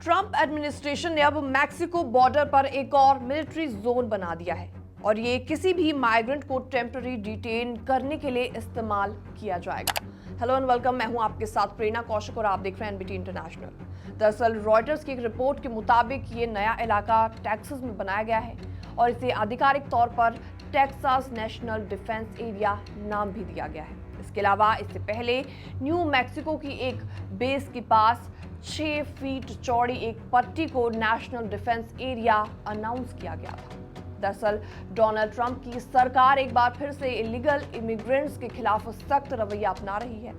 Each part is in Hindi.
ट्रंप एडमिनिस्ट्रेशन ने अब मैक्सिको बॉर्डर पर एक और मिलिट्री जोन बना दिया है और ये किसी भी माइग्रेंट को टेम्पररी डिटेन करने के लिए इस्तेमाल किया जाएगा। हेलो एंड वेलकम, मैं हूं आपके साथ प्रेरणा कौशिक और आप देख रहे हैं एनबीटी इंटरनेशनल। दरअसल रॉयटर्स की एक रिपोर्ट के मुताबिक ये नया इलाका टेक्सास में बनाया गया है और इसे आधिकारिक तौर पर टेक्सास नेशनल डिफेंस एरिया नाम भी दिया गया है। इसके अलावा इससे पहले न्यू मैक्सिको की एक बेस के पास 6 फीट चौड़ी एक पट्टी को नेशनल डिफेंस एरिया अनाउंस किया गया था। दरअसल डोनाल्ड ट्रंप की सरकार एक बार फिर से इलीगल इमिग्रेंट्स के खिलाफ सख्त रवैया अपना रही है।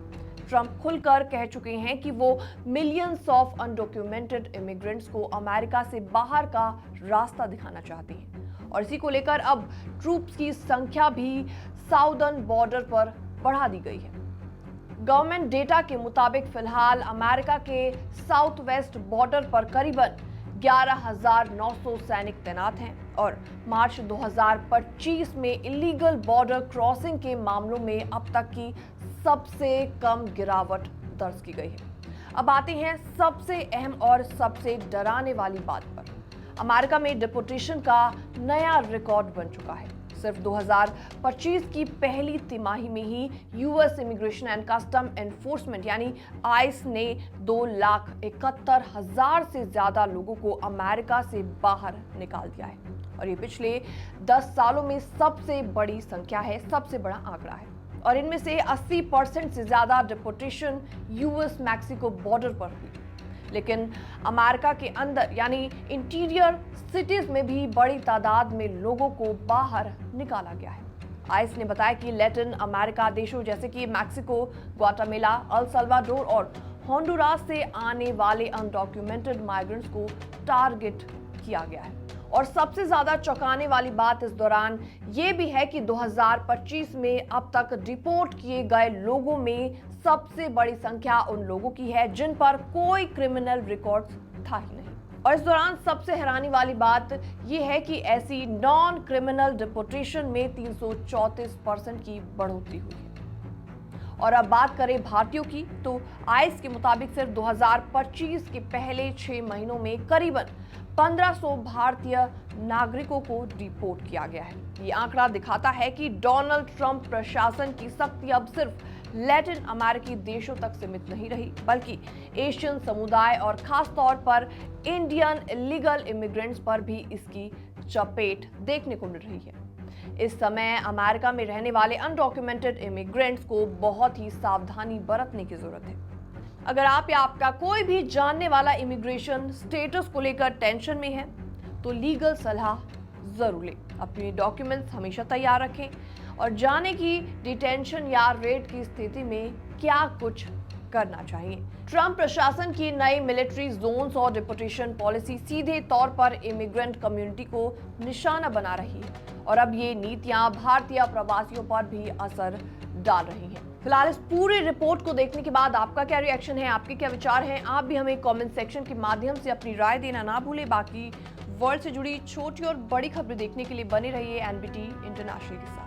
ट्रंप खुलकर कह चुके हैं कि वो मिलियंस ऑफ अनडॉक्यूमेंटेड इमिग्रेंट्स को अमेरिका से बाहर का रास्ता दिखाना चाहती हैं और इसी को लेकर अब ट्रूप्स की संख्या भी साउदर्न बॉर्डर पर बढ़ा दी गई है। गवर्नमेंट डेटा के मुताबिक फिलहाल अमेरिका के साउथ वेस्ट बॉर्डर पर करीबन 11,900 सैनिक तैनात हैं और मार्च 2025 में इलीगल बॉर्डर क्रॉसिंग के मामलों में अब तक की सबसे कम गिरावट दर्ज की गई है। अब आते हैं सबसे अहम और सबसे डराने वाली बात पर। अमेरिका में डिपोर्टेशन का नया रिकॉर्ड बन चुका है। सिर्फ 2025 की पहली तिमाही में ही US immigration and custom enforcement यानी आइस ने 2,71,000 से ज्यादा लोगों को अमेरिका से बाहर निकाल दिया है और ये पिछले 10 सालों में सबसे बड़ी संख्या है, सबसे बड़ा आंकड़ा है। और इनमें से 80% से ज्यादा डिपोर्टेशन यूएस मैक्सिको बॉर्डर पर हुई। लेकिन अमेरिका के अंदर यानी इंटीरियर सिटीज में भी बड़ी तादाद में लोगों को बाहर निकाला गया है। आइस ने बताया कि लैटिन अमेरिका देशों जैसे कि मैक्सिको, ग्वाटेमाला, अल साल्वाडोर और होंडुरास से आने वाले अनडॉक्यूमेंटेड माइग्रेंट्स को टारगेट किया गया है। और सबसे ज्यादा चौंकाने वाली बात इस दौरान ये भी है कि 2025 में अब तक डिपोर्ट किए गए लोगों में सबसे बड़ी संख्या उन लोगों की है जिन पर कोई क्रिमिनल रिकॉर्ड था ही नहीं। और इस दौरान सबसे हैरानी वाली बात यह है कि ऐसी नॉन क्रिमिनल डिपोर्टेशन में 334% की बढ़ोतरी हुई है। और अब बात करें भारतीयों की तो आइस के मुताबिक सिर्फ 2025 के पहले 6 महीनों में करीबन 1500 भारतीय नागरिकों को डिपोर्ट किया गया है। ये आंकड़ा दिखाता है कि डोनाल्ड ट्रंप प्रशासन की सख्ती अब सिर्फ लैटिन अमेरिकी देशों तक सीमित नहीं रही, बल्कि एशियन समुदाय और खास तौर पर इंडियन इलीगल इमिग्रेंट्स पर भी इसकी चपेट देखने को मिल रही है। इस समय अमेरिका में रहने वाले अनडॉक्यूमेंटेड इमिग्रेंट्स को बहुत ही सावधानी बरतने की जरूरत है। अगर आप या आपका कोई भी जानने वाला इमिग्रेशन स्टेटस को लेकर टेंशन में है तो लीगल सलाह जरूर लें। अपने डॉक्यूमेंट्स हमेशा तैयार रखें और जाने की डिटेंशन या रेड की स्थिति में क्या कुछ करना चाहिए। ट्रंप प्रशासन की नई मिलिट्री जोन्स और डिपोर्टेशन पॉलिसी सीधे तौर पर इमिग्रेंट कम्युनिटी को निशाना बना रही है और अब ये नीतियां भारतीय प्रवासियों पर भी असर डाल रही हैं। फिलहाल इस पूरी रिपोर्ट को देखने के बाद आपका क्या रिएक्शन है, आपके क्या विचार हैं? आप भी हमें कमेंट सेक्शन के माध्यम से अपनी राय देना ना भूलें। बाकी वर्ल्ड से जुड़ी छोटी और बड़ी खबरें देखने के लिए बने रहिए एनबीटी इंटरनेशनल के साथ।